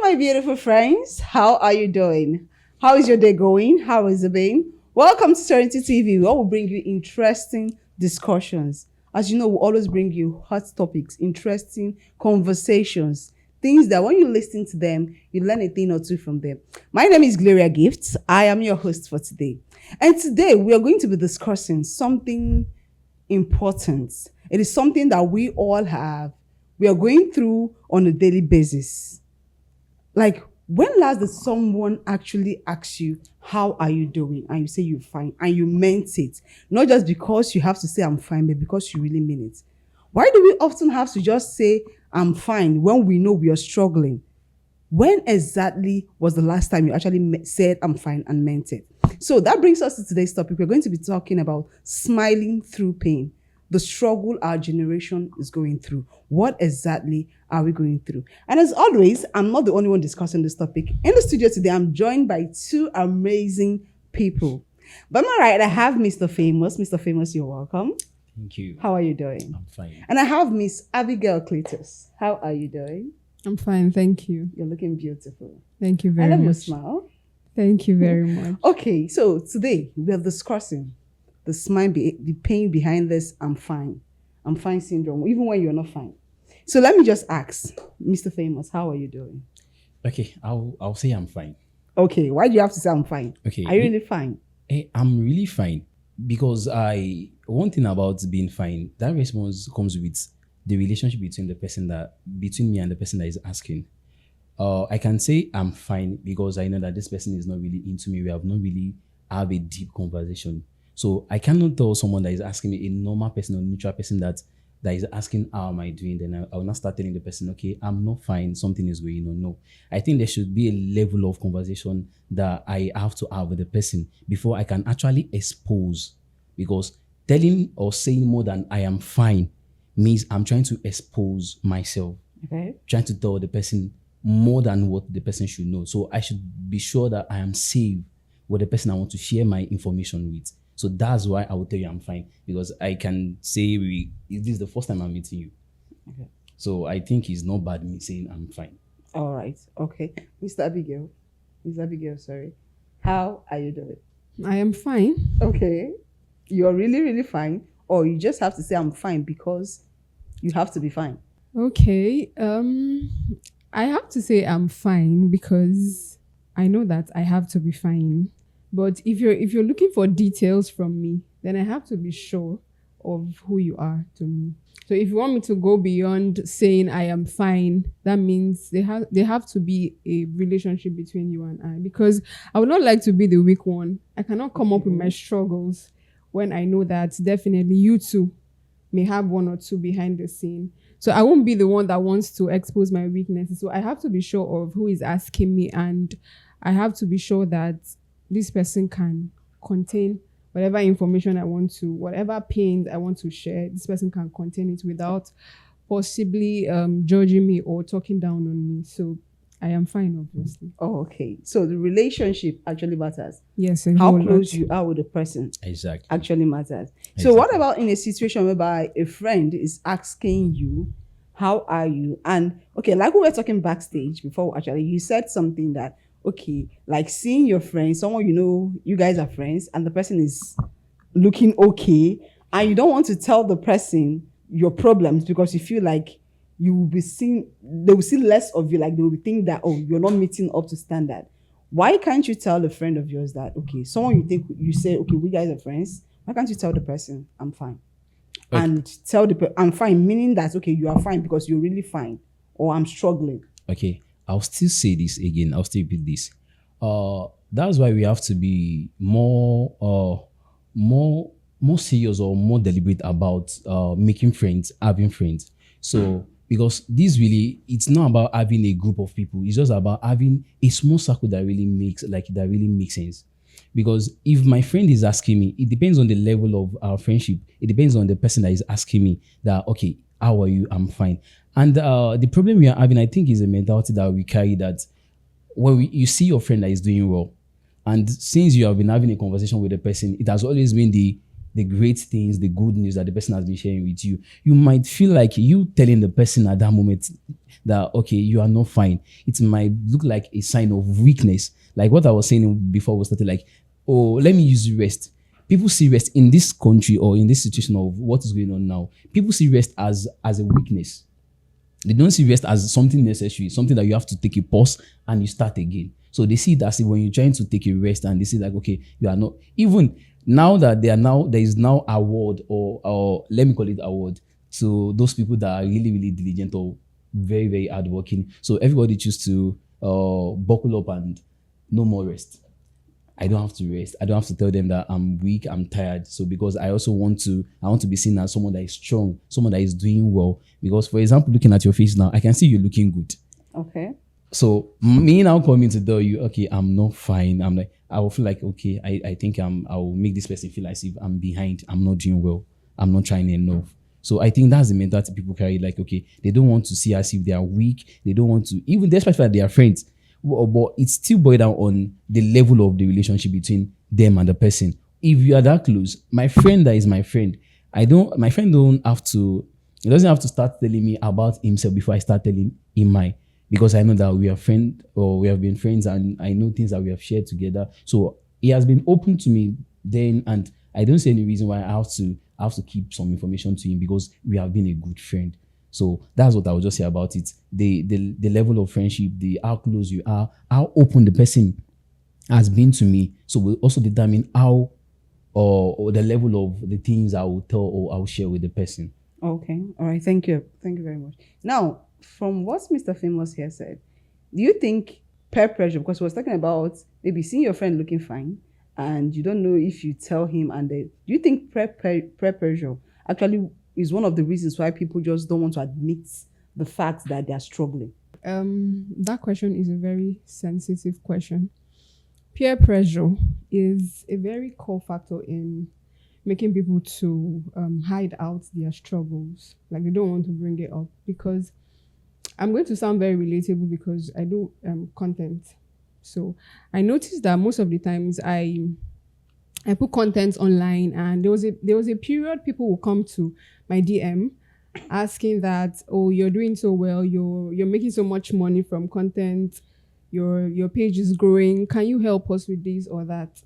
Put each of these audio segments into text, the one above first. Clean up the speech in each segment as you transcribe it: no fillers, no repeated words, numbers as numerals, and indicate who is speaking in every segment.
Speaker 1: my beautiful friends. How are you doing? How is your day going? How is it been? Welcome to Serenity TV, where we'll bring you interesting discussions. As you know, we'll always bring you hot topics, interesting conversations, things that when you listen to them, you learn a thing or two from them. My name is Gloria Gifts. I am your host for today. And today we are going to be discussing something important. It is something that we all we are going through on a daily basis. Like, when last did someone actually ask you, how are you doing? And you say you're fine, and you meant it. Not just because you have to say I'm fine, but because you really mean it. Why do we often have to just say I'm fine when we know we are struggling? When exactly was the last time you actually said I'm fine and meant it? So that brings us to today's topic. We're going to be talking about smiling through pain. The struggle our generation is going through. What exactly are we going through? And as always, I'm not the only one discussing this topic. In the studio today, I'm joined by two amazing people. By my right, I have Mr. Famous. Mr. Famous, you're welcome.
Speaker 2: Thank you.
Speaker 1: How are you doing?
Speaker 2: I'm fine.
Speaker 1: And I have Miss Abigail Cletus. How are you doing?
Speaker 3: I'm fine, thank you.
Speaker 1: You're looking beautiful.
Speaker 3: Thank you very
Speaker 1: I love your
Speaker 3: much.
Speaker 1: smile.
Speaker 3: Thank you very much.
Speaker 1: Okay, so today we are discussing the pain behind this I'm fine syndrome, even when you're not fine. So let me just ask, Mr. Famous, how are you doing?
Speaker 2: Okay, I'll say I'm fine.
Speaker 1: Okay, why do you have to say I'm fine?
Speaker 2: Okay.
Speaker 1: Are you really fine?
Speaker 2: I'm really fine because one thing about being fine, that response comes with the relationship between me and the person that is asking. I can say I'm fine because I know that this person is not really into me. We have not really have a deep conversation. So I cannot tell someone that is asking me, a normal person or neutral person that is asking, how am I doing? Then I will not start telling the person, okay, I'm not fine, something is going on. No, I think there should be a level of conversation that I have to have with the person before I can actually expose. Because telling or saying more than I am fine means I'm trying to expose myself.
Speaker 1: Okay.
Speaker 2: Trying to tell the person more than what the person should know. So I should be sure that I am safe with the person I want to share my information with. So that's why I will tell you I'm fine, because I can say this is the first time I'm meeting you.
Speaker 1: Okay.
Speaker 2: So I think it's not bad me saying I'm fine.
Speaker 1: All right. Okay. Miss Abigail, sorry. How are you doing?
Speaker 3: I am fine.
Speaker 1: Okay. You're really, really fine, or you just have to say I'm fine because you have to be fine?
Speaker 3: Okay. I have to say I'm fine because I know that I have to be fine. But if you're looking for details from me, then I have to be sure of who you are to me. So if you want me to go beyond saying I am fine, that means they have to be a relationship between you and I, because I would not like to be the weak one. I cannot come up with my struggles when I know that definitely you too may have one or two behind the scene. So I won't be the one that wants to expose my weaknesses. So I have to be sure of who is asking me, and I have to be sure that this person can contain whatever information I want to, whatever pains I want to share, this person can contain it without possibly judging me or talking down on me. So I am fine, obviously.
Speaker 1: Oh, okay. So the relationship actually matters.
Speaker 3: Yes.
Speaker 1: How close you are with the person
Speaker 2: Exactly.
Speaker 1: actually matters.
Speaker 2: Exactly.
Speaker 1: So what about in a situation whereby a friend is asking you, how are you? And okay, like we were talking backstage before, actually, you said something that, okay, like seeing your friend, someone you know, you guys are friends, and the person is looking okay, and you don't want to tell the person your problems because you feel like you will be seen, they will see less of you, like they will think that, oh, you're not meeting up to standard. Why can't you tell a friend of yours that, okay, someone you say, okay, we guys are friends, why can't you tell the person, I'm fine? Okay. And tell I'm fine, meaning that, okay, you are fine because you're really fine, or I'm struggling.
Speaker 2: Okay. I'll still say this again. I'll still repeat this. That's why we have to be more serious or more deliberate about making friends, having friends. So because this really, it's not about having a group of people. It's just about having a small circle that really makes sense. Because if my friend is asking me, it depends on the level of our friendship. It depends on the person that is asking me that, okay, how are you? I'm fine. And the problem we are having, I think, is a mentality that we carry, that when you see your friend that is doing well, and since you have been having a conversation with the person, it has always been the the great things, the good news that the person has been sharing with you, you might feel like you telling the person at that moment that, okay, you are not fine. It might look like a sign of weakness. Like what I was saying before we started, like, oh, let me use rest. People see rest in this country or in this situation of what is going on now. People see rest as a weakness. They don't see rest as something necessary, something that you have to take a pause and you start again. So they see it as if when you're trying to take a rest and they see like, okay, you are not, even now that there is now award or let me call it award to those people that are really, really diligent or very, very hardworking. So everybody choose to buckle up and no more rest. I don't have to rest. I don't have to tell them that I'm weak, I'm tired. So because I also want to be seen as someone that is strong, someone that is doing well. Because for example, looking at your face now, I can see you looking good.
Speaker 1: Okay.
Speaker 2: So me now coming to tell you, okay, I'm not fine. I'm like, I will feel like, okay, I think I will make this person feel as if I'm behind. I'm not doing well. I'm not trying enough. So I think that's the mentality people carry. Like, okay, they don't want to see as if they are weak. They don't want to, even despite the fact that they are friends. But it's still boiled down on the level of the relationship between them and the person. If you are that close, my friend that is my friend, my friend he doesn't have to start telling me about himself before I start telling him mine. Because I know that we are friends or we have been friends and I know things that we have shared together. So he has been open to me then, and I don't see any reason why I have to keep some information to him because we have been a good friend. So that's what I would just say about it. The level of friendship, how close you are, how open the person has been to me. So will also determine how or the level of the things I will tell or I'll share with the person.
Speaker 1: Okay. All right. Thank you. Thank you very much. Now, from what Mr. Famous here said, do you think peer pressure, because we was talking about maybe seeing your friend looking fine and you don't know if you tell him do you think peer pressure actually is one of the reasons why people just don't want to admit the fact that they are struggling?
Speaker 3: That question is a very sensitive question. Peer pressure is a very core factor in making people to hide out their struggles. Like they don't want to bring it up because I'm going to sound very relatable because I do content. So I noticed that most of the times I put content online, and there was a period people will come to my DM asking that, oh, you're doing so well, you're making so much money from content, your page is growing, can you help us with this or that?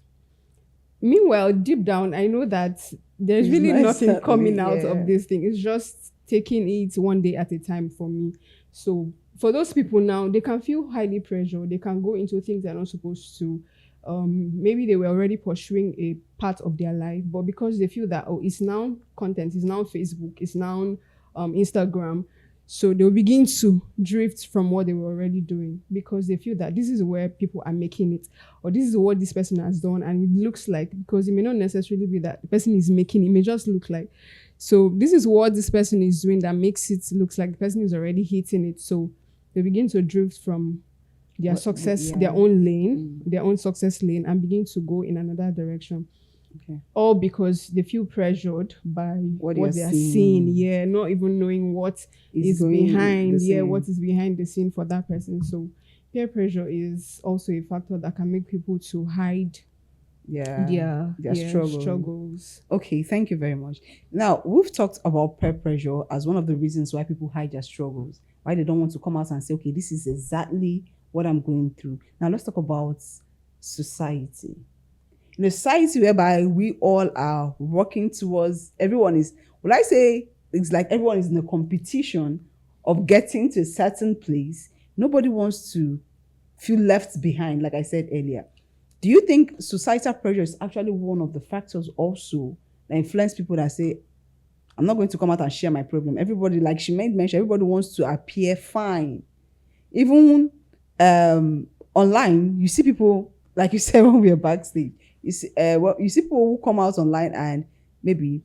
Speaker 3: Meanwhile, deep down, I know that there's
Speaker 1: It's
Speaker 3: really
Speaker 1: nice
Speaker 3: nothing coming out
Speaker 1: yeah.
Speaker 3: of this thing. It's just taking it one day at a time for me. So for those people now, they can feel highly pressured. They can go into things they're not supposed to. Maybe they were already pursuing a part of their life, but because they feel that, oh, it's now content, it's now Facebook, it's now Instagram, so they'll begin to drift from what they were already doing because they feel that this is where people are making it, or this is what this person has done, and it looks like, because it may not necessarily be that the person is making it may just look like, so this is what this person is doing that makes it looks like the person is already hitting it. So they begin to drift from their success, their own lane, their own success lane, and begin to go in another direction.
Speaker 1: Okay.
Speaker 3: All because they feel pressured by what they are seeing. Yeah, not even knowing what is behind. Yeah, what is behind the scene for that person. So peer pressure is also a factor that can make people to hide their struggles.
Speaker 1: Okay, thank you very much. Now, we've talked about peer pressure as one of the reasons why people hide their struggles, why they don't want to come out and say, okay, this is exactly what I'm going through. Now, let's talk about society. In a society whereby we all are working towards, it's like everyone is in a competition of getting to a certain place. Nobody wants to feel left behind, like I said earlier. Do you think societal pressure is actually one of the factors also that influence people that say, I'm not going to come out and share my problem? Everybody, like she made mention, everybody wants to appear fine. Even online, you see people, like you said when we were backstage, you see people who come out online and maybe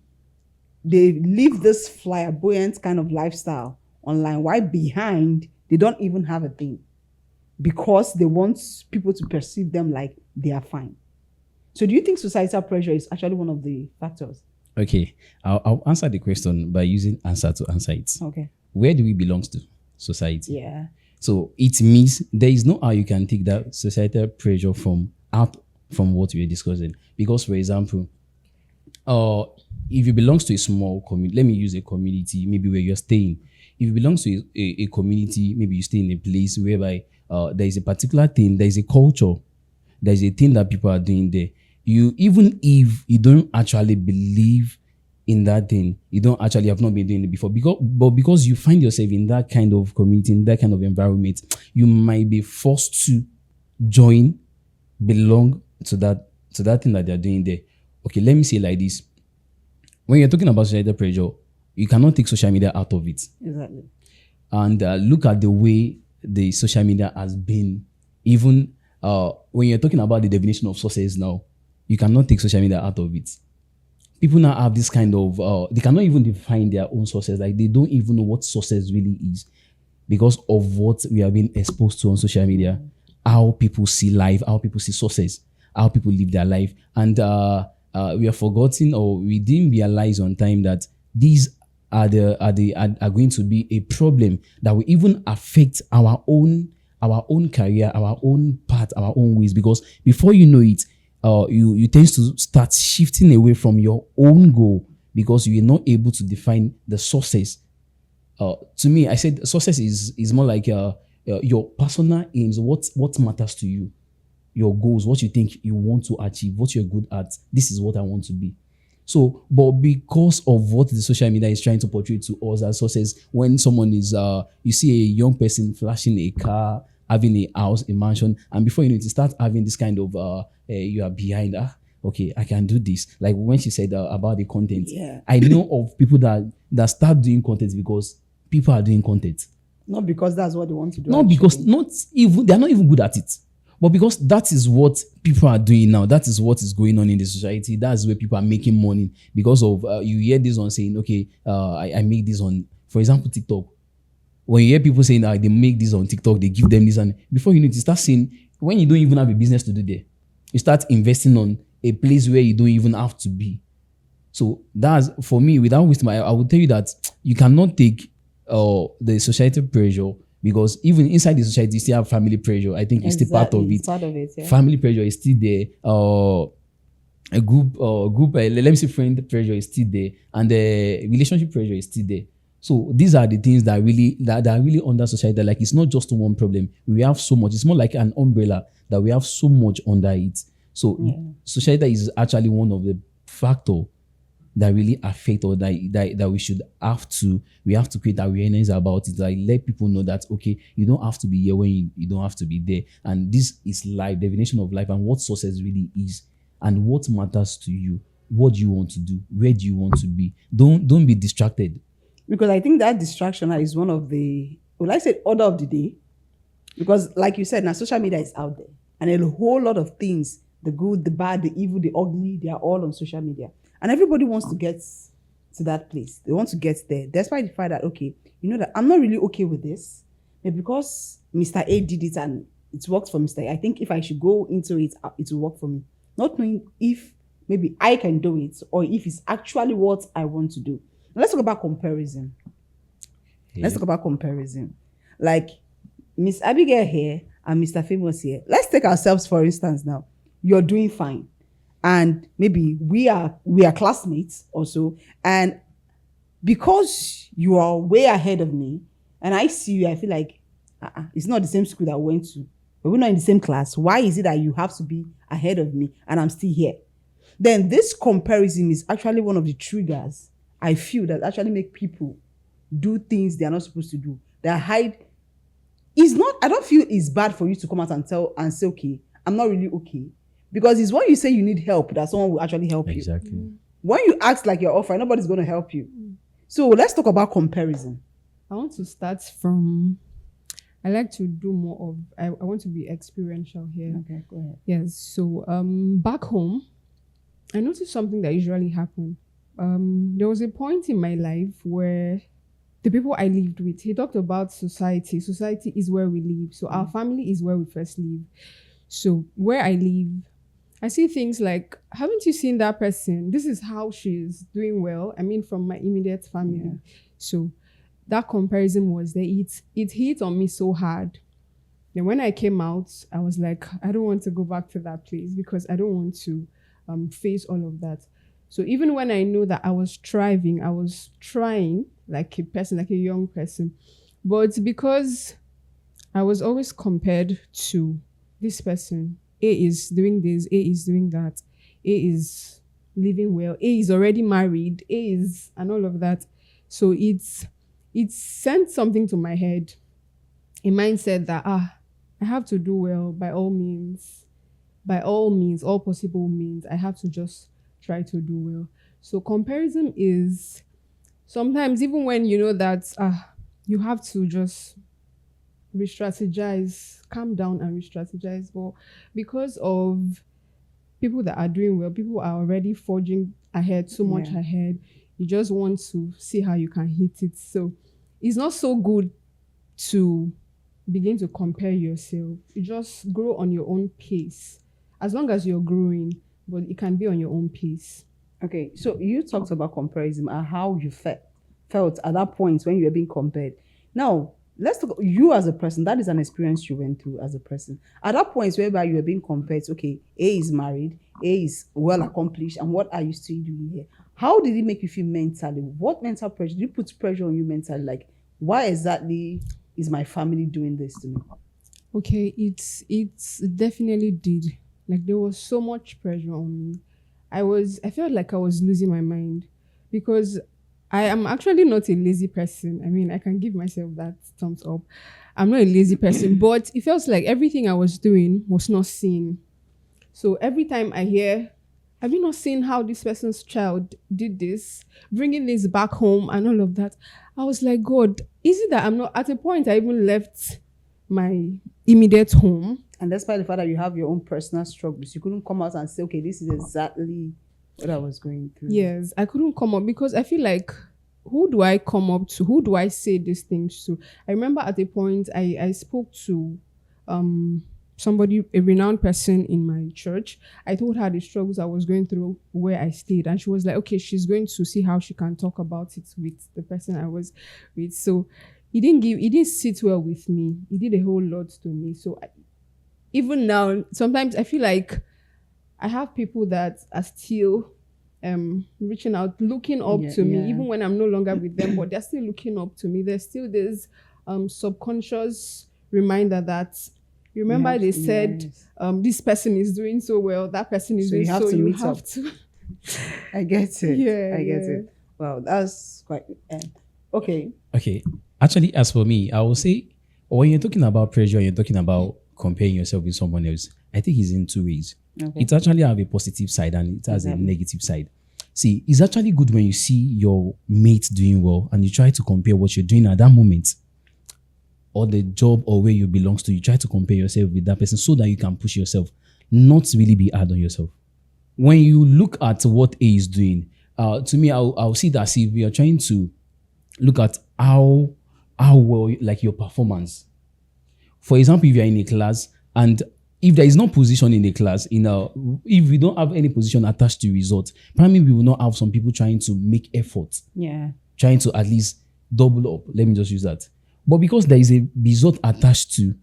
Speaker 1: they live this flamboyant kind of lifestyle online, while behind they don't even have a thing, because they want people to perceive them like they are fine. So do you think societal pressure is actually one of the factors?
Speaker 2: Okay, I'll answer the question by using answer to answer it.
Speaker 1: Okay.
Speaker 2: Where do we belong to? Society.
Speaker 1: Yeah.
Speaker 2: So it means there is no how you can take that societal pressure from what we are discussing. Because, for example, if you belongs to a small community, let me use a community, maybe where you're staying. If you belong to a community, maybe you stay in a place whereby there is a particular thing, there is a culture, there is a thing that people are doing there. You, even if you don't actually believe in that thing, you don't actually have not been doing it before, because you find yourself in that kind of community, in that kind of environment, you might be forced to join, belong to that thing that they're doing there. Okay, let me say it like this. When you're talking about societal pressure, you cannot take social media out of it.
Speaker 1: Exactly.
Speaker 2: And look at the way the social media has been. Even when you're talking about the definition of success now, you cannot take social media out of it. People now have this kind of, they cannot even define their own success. Like, they don't even know what success really is because of what we have been exposed to on social media, how people see life, how people see success, how people live their life. And we have forgotten, or we didn't realize on time, that these are going to be a problem that will even affect our own career, our own path, our own ways. Because before you know it, you tend to start shifting away from your own goal because you are not able to define the success. To me, I said success is more like your personal aims, what matters to you, your goals, what you think you want to achieve, what you're good at. This is what I want to be. So, but because of what the social media is trying to portray to us as success, when someone is, you see a young person flashing a car, having a house, a mansion, and before you know it, you start having this kind of, you are behind, okay, I can do this. Like when she said about the content,
Speaker 1: Yeah.
Speaker 2: I know of people that start doing content because people are doing content.
Speaker 1: Not because that's what they want to do.
Speaker 2: Not because, they're not even good at it. But because that is what people are doing now, that is what is going on in the society. That's where people are making money because of, you hear this one saying, okay, I make this on, for example, TikTok. When you hear people saying that they make this on TikTok, they give them this, and before you know it, you start saying, when you don't even have a business to do there, you start investing on a place where you don't even have to be. So that's, for me, without wasting I would tell you that you cannot take the societal pressure, because even inside the society, you still have family pressure. I think it's still part of it.
Speaker 1: It's part of it, yeah.
Speaker 2: Family pressure is still there. A group, let me say friend pressure is still there, and the relationship pressure is still there. So these are the things that are really under society. Like, it's not just one problem. We have so much. It's more like an umbrella that we have so much under it. So society is actually one of the factors that really affect, or that we have to create awareness about it. Like, let people know that, okay, you don't have to be here when you don't have to be there. And this is life, definition of life, and what success really is, and what matters to you. What do you want to do? Where do you want to be? Don't be distracted.
Speaker 1: Because I think that distraction is one of the, well, I said order of the day. Because like you said, now social media is out there. And a whole lot of things, the good, the bad, the evil, the ugly, they are all on social media. And everybody wants to get to that place. They want to get there. Despite the fact that, okay, you know that I'm not really okay with this. But because Mr. A did it and it worked for Mr. A, I think if I should go into it, it will work for me. Not knowing if maybe I can do it or if it's actually what I want to do. Now, let's talk about comparison.
Speaker 2: Yeah.
Speaker 1: Let's talk about comparison. Like Miss Abigail here and Mr. Famous here. Let's take ourselves, for instance, now. You're doing fine. And maybe we are classmates also. And because you are way ahead of me, and I see you, I feel like it's not the same school that we went to. But we're not in the same class. Why is it that you have to be ahead of me and I'm still here? Then this comparison is actually one of the triggers I feel that actually make people do things they are not supposed to do. They hide. I don't feel it's bad for you to come out and say, okay, I'm not really okay. Because it's when you say you need help that someone will actually help you.
Speaker 2: Exactly.
Speaker 1: When you act like you're offering, nobody's going to help you. So let's talk about comparison.
Speaker 3: I want to start from, I like to do more of, I want to be experiential here.
Speaker 1: Okay, go ahead.
Speaker 3: Yes. So back home, I noticed something that usually happened. There was a point in my life where the people I lived with, he talked about society. Society is where we live. So our family is where we first live. So where I live, I see things like, haven't you seen that person? This is how she's doing well. I mean, from my immediate family. Yeah. So that comparison was there. It hit on me so hard. Then when I came out, I was like, I don't want to go back to that place because I don't want to face all of that. So even when I know that I was striving, I was trying like a person, like a young person. But because I was always compared to this person, A is doing this, A is doing that, A is living well, A is already married, A is, and all of that. So it sent something to my head, a mindset that I have to do well by all means, all possible means. I have to just try to do well. So comparison is sometimes, even when you know that you have to just re-strategize, calm down and re-strategize. But because of people that are doing well, people are already forging ahead, so much ahead, you just want to see how you can hit it. So it's not so good to begin to compare yourself. You just grow on your own pace, as long as you're growing, but it can be on your own pace.
Speaker 1: Okay, so you talked about comparison and how you felt at that point when you were being compared. Now, let's talk you as a person. That is an experience you went through as a person. At that point whereby you were being compared, okay, A is married, A is well accomplished, and what are you still doing here? How did it make you feel mentally? What mental pressure? Did you put pressure on you mentally? Like, why exactly is my family doing this to me?
Speaker 3: Okay, it's definitely did. Like, there was so much pressure on me. I felt like I was losing my mind, because I am actually not a lazy person. I mean, I can give myself that thumbs up. I'm not a lazy person, but it felt like everything I was doing was not seen. So every time I hear, have you not seen how this person's child did this, bringing this back home and all of that? I was like, God, is it that I'm not, at a point I even left my immediate home.
Speaker 1: And despite the fact that you have your own personal struggles, you couldn't come out and say, okay, this is exactly what I was going through.
Speaker 3: Yes, I couldn't come up, because I feel like, who do I come up to? Who do I say these things to? I remember at a point I spoke to somebody, a renowned person in my church. I told her the struggles I was going through where I stayed, and she was like, okay, she's going to see how she can talk about it with the person I was with. So he didn't sit well with me. He did a whole lot to me. So even now, sometimes I feel like I have people that are still reaching out, looking up to me, even when I'm no longer with them, but they're still looking up to me. There's still this subconscious reminder that, remember they said, this person is doing so well, that person is doing so, you have to.
Speaker 1: I get it.
Speaker 3: Yeah,
Speaker 1: I get it. Wow, that's quite okay.
Speaker 2: Okay. Actually, as for me, I will say, when you're talking about pressure, you're talking about comparing yourself with someone else, I think it's in two ways.
Speaker 1: Okay.
Speaker 2: It actually have a positive side and it has a negative side. See, it's actually good when you see your mate doing well and you try to compare what you're doing at that moment, or the job or where you belongs to. You try to compare yourself with that person so that you can push yourself, not really be hard on yourself. When you look at what A is doing, to me, I'll see that as if we are trying to look at how well, like, your performance. For example, if you're in a class and if there is no position in the class, if we don't have any position attached to results, probably we will not have some people trying to make effort.
Speaker 1: Yeah.
Speaker 2: Trying to at least double up. Let me just use that. But because there is a result attached to,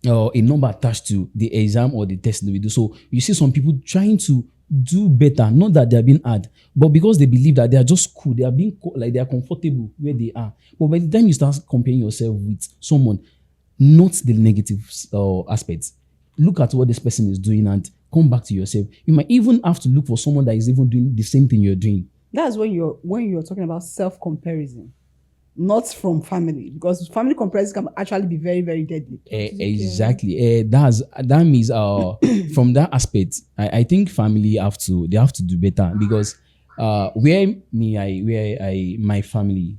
Speaker 2: or a number attached to the exam or the test that we do, so you see some people trying to do better, not that they are being hard, but because they believe that they are just cool, they are being like they are comfortable where they are. But by the time you start comparing yourself with someone, not the negative aspects, look at what this person is doing and come back to yourself. You might even have to look for someone that is even doing the same thing you're doing.
Speaker 1: That's when you're talking about self-comparison, not from family, because family comparison can actually be very, very deadly.
Speaker 2: Exactly. That means from that aspect, I think family have to do better, because my family,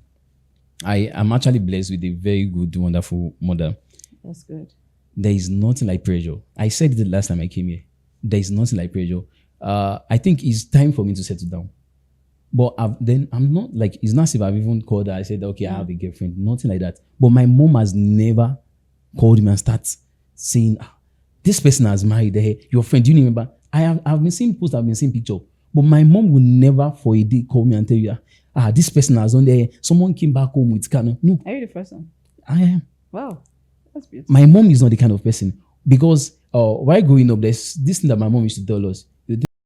Speaker 2: I am actually blessed with a very good, wonderful mother.
Speaker 1: That's good.
Speaker 2: There is nothing like pressure. I said it the last time I came here. There is nothing like pressure. I think it's time for me to settle down. But I'm not like, it's not as if I've even called her. I said, okay, I have a girlfriend. Nothing like that. But my mom has never called me and start saying, this person has married your friend. Do you remember? I've been seeing posts, I've been seeing pictures. But my mom will never for a day call me and tell you, this person has done there. Someone came back home with Kano. No.
Speaker 1: Are you the person?
Speaker 2: I am.
Speaker 1: Wow. That's beautiful.
Speaker 2: My mom is not the kind of person, because while growing up, there's this thing that my mom used to tell us.